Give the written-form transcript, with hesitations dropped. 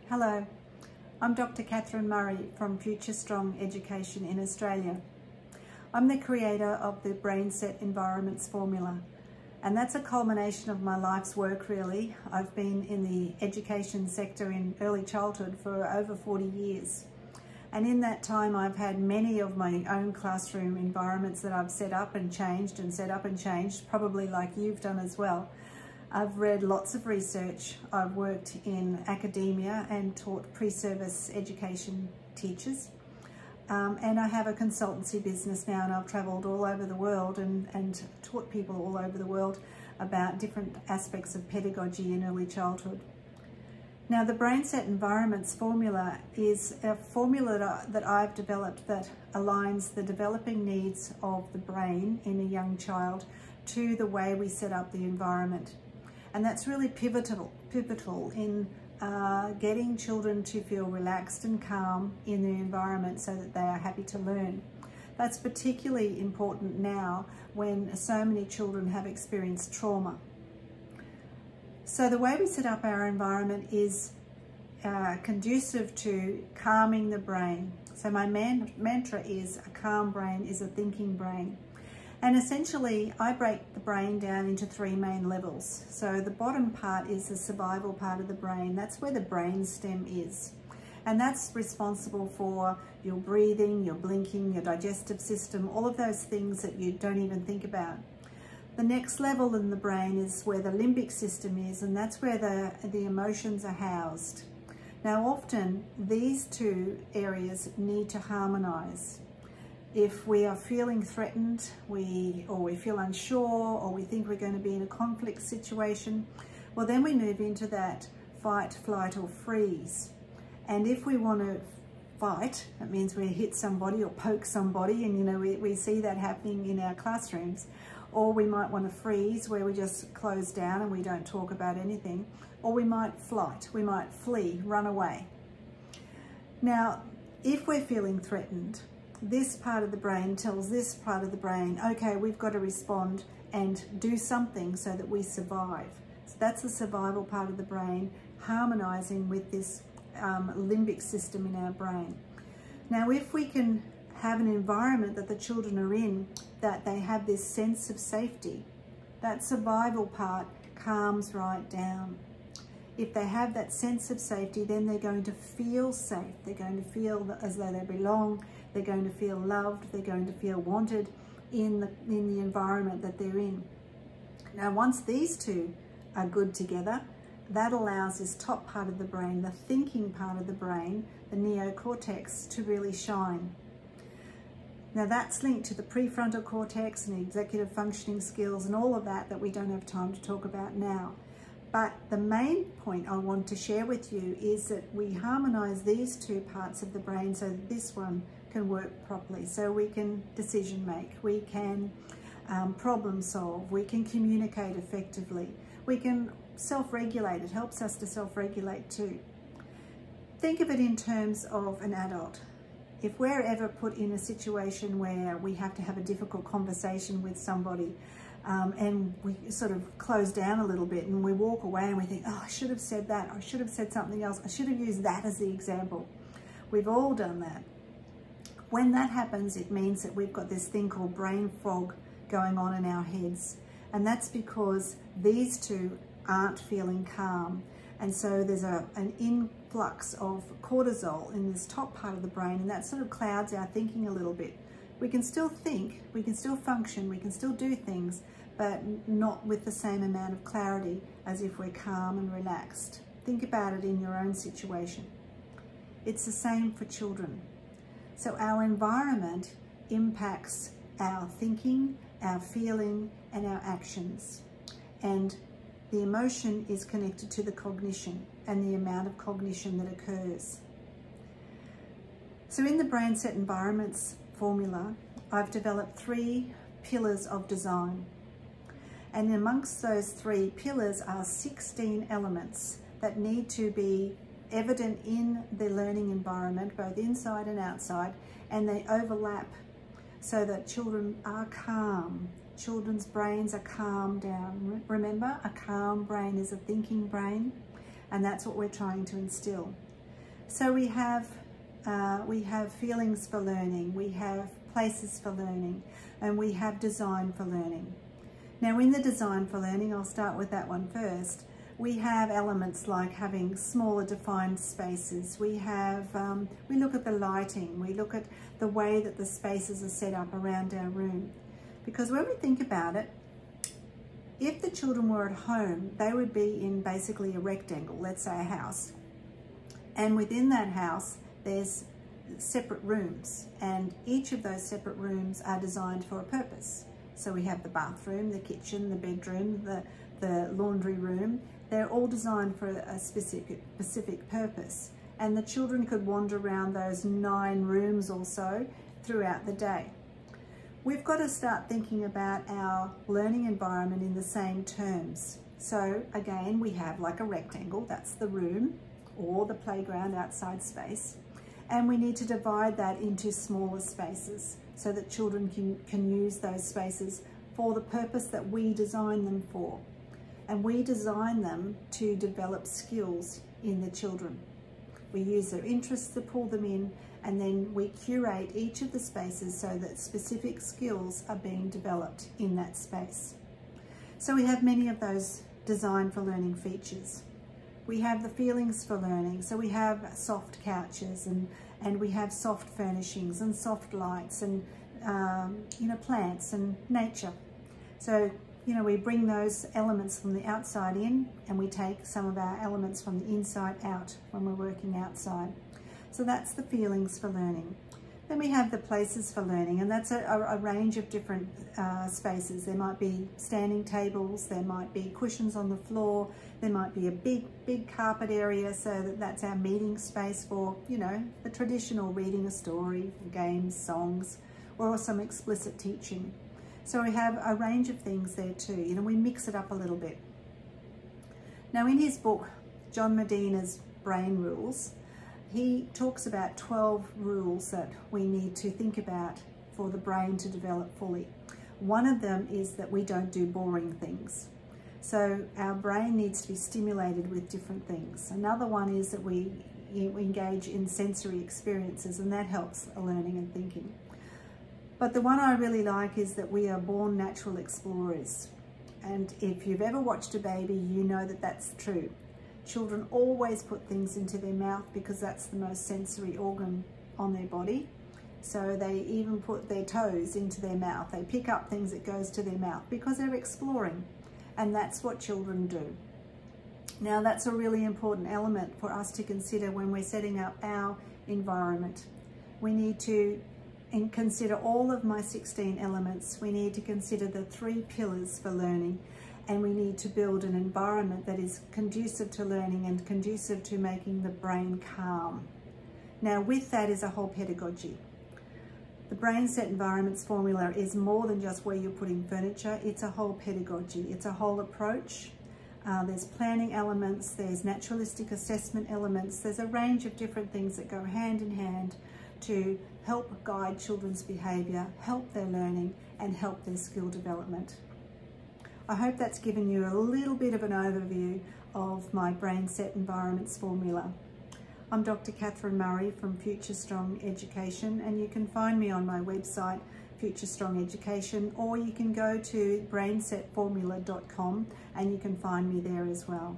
Hello, I'm Dr. Kathryn Murray from Future Strong Education in Australia. I'm the creator of the Brain Set Environments formula, and that's a culmination of my life's work really. I've been in the education sector in early childhood for over 40 years. And in that time, I've had many of my own classroom environments that I've set up and changed and set up and changed, probably like you've done as well. I've read lots of research. I've worked in academia and taught pre-service education teachers. And I have a consultancy business now, and I've travelled all over the world and taught people all over the world about different aspects of pedagogy in early childhood. Now, the Brain Set Environments formula is a formula that I've developed that aligns the developing needs of the brain in a young child to the way we set up the environment. And that's really pivotal in getting children to feel relaxed and calm in their environment so that they are happy to learn. That's particularly important now when so many children have experienced trauma. So the way we set up our environment is conducive to calming the brain. So my mantra is, a calm brain is a thinking brain. And essentially, I break the brain down into three main levels. So the bottom part is the survival part of the brain. That's where the brain stem is. And that's responsible for your breathing, your blinking, your digestive system, all of those things that you don't even think about. The next level in the brain is where the limbic system is, and that's where the emotions are housed. Now, often these two areas need to harmonize. If we are feeling threatened, or we feel unsure, or we think we're going to be in a conflict situation, well, then we move into that fight, flight, or freeze. And if we want to fight, that means we hit somebody or poke somebody, and you know, we see that happening in our classrooms. Or we might want to freeze, where we just close down and we don't talk about anything. Or we might flight, we might flee, run away. Now, if we're feeling threatened, this part of the brain tells this part of the brain, okay, we've got to respond and do something so that we survive. So that's the survival part of the brain, harmonizing with this limbic system in our brain. Now, if we can have an environment that the children are in, that they have this sense of safety, that survival part calms right down. If they have that sense of safety, then they're going to feel safe. They're going to feel as though they belong. They're going to feel loved. They're going to feel wanted in the environment that they're in. Now, once these two are good together, that allows this top part of the brain, the thinking part of the brain, the neocortex, to really shine. Now, that's linked to the prefrontal cortex and executive functioning skills and all of that we don't have time to talk about now. But the main point I want to share with you is that we harmonize these two parts of the brain so that this one can work properly. So we can decision make, we can problem solve, we can communicate effectively, we can self-regulate. It helps us to self-regulate too. Think of it in terms of an adult. If we're ever put in a situation where we have to have a difficult conversation with somebody, and we sort of close down a little bit and we walk away and we think, oh, I should have said that, or I should have said something else, I should have used that as the example. We've all done that. When that happens, it means that we've got this thing called brain fog going on in our heads. And that's because these two aren't feeling calm. And so there's an influx of cortisol in this top part of the brain, and that sort of clouds our thinking a little bit. We can still think, we can still function, we can still do things, but not with the same amount of clarity as if we're calm and relaxed. Think about it in your own situation. It's the same for children. So our environment impacts our thinking, our feeling, and our actions. And the emotion is connected to the cognition and the amount of cognition that occurs. So in the Brain Set Environments formula, I've developed 3 pillars of design. And amongst those 3 pillars are 16 elements that need to be evident in the learning environment, both inside and outside, and they overlap so that children are calm. Children's brains are calmed down. Remember, a calm brain is a thinking brain, and that's what we're trying to instill. So we have feelings for learning, we have places for learning, and we have design for learning. Now in the design for learning, I'll start with that one first. We have elements like having smaller defined spaces. We look at the lighting, we look at the way that the spaces are set up around our room. Because when we think about it, if the children were at home, they would be in basically a rectangle, let's say a house. And within that house, there's separate rooms, and each of those separate rooms are designed for a purpose. So we have the bathroom, the kitchen, the bedroom, the laundry room. They're all designed for a specific purpose. And the children could wander around those 9 rooms or so throughout the day. We've got to start thinking about our learning environment in the same terms. So again, we have like a rectangle, that's the room or the playground outside space. And we need to divide that into smaller spaces so that children can use those spaces for the purpose that we design them for. And we design them to develop skills in the children. We use their interests to pull them in, and then we curate each of the spaces so that specific skills are being developed in that space. So we have many of those design for learning features. We have the feelings for learning. So we have soft couches and we have soft furnishings and soft lights and plants and nature. So we bring those elements from the outside in, and we take some of our elements from the inside out when we're working outside. So that's the feelings for learning. Then we have the places for learning, and that's a range of different spaces. There might be standing tables, there might be cushions on the floor, there might be a big carpet area, so that's our meeting space for, the traditional reading a story, games, songs, or some explicit teaching. So we have a range of things there too. We mix it up a little bit. Now in his book, John Medina's Brain Rules, he talks about 12 rules that we need to think about for the brain to develop fully. One of them is that we don't do boring things. So our brain needs to be stimulated with different things. Another one is that we engage in sensory experiences, and that helps learning and thinking. But the one I really like is that we are born natural explorers. And if you've ever watched a baby, you know that that's true. Children always put things into their mouth because that's the most sensory organ on their body. So they even put their toes into their mouth. They pick up things that goes to their mouth because they're exploring. And that's what children do. Now that's a really important element for us to consider when we're setting up our environment. We need to consider all of my 16 elements. We need to consider the 3 pillars for learning, and we need to build an environment that is conducive to learning and conducive to making the brain calm. Now with that is a whole pedagogy. The Brain Set Environments formula is more than just where you're putting furniture. It's a whole pedagogy. It's a whole approach. There's planning elements, there's naturalistic assessment elements, there's a range of different things that go hand in hand to help guide children's behaviour, help their learning, and help their skill development. I hope that's given you a little bit of an overview of my Brain Set Environments formula. I'm Dr. Kathryn Murray from Future Strong Education, and you can find me on my website, Future Strong Education, or you can go to brainsetformula.com and you can find me there as well.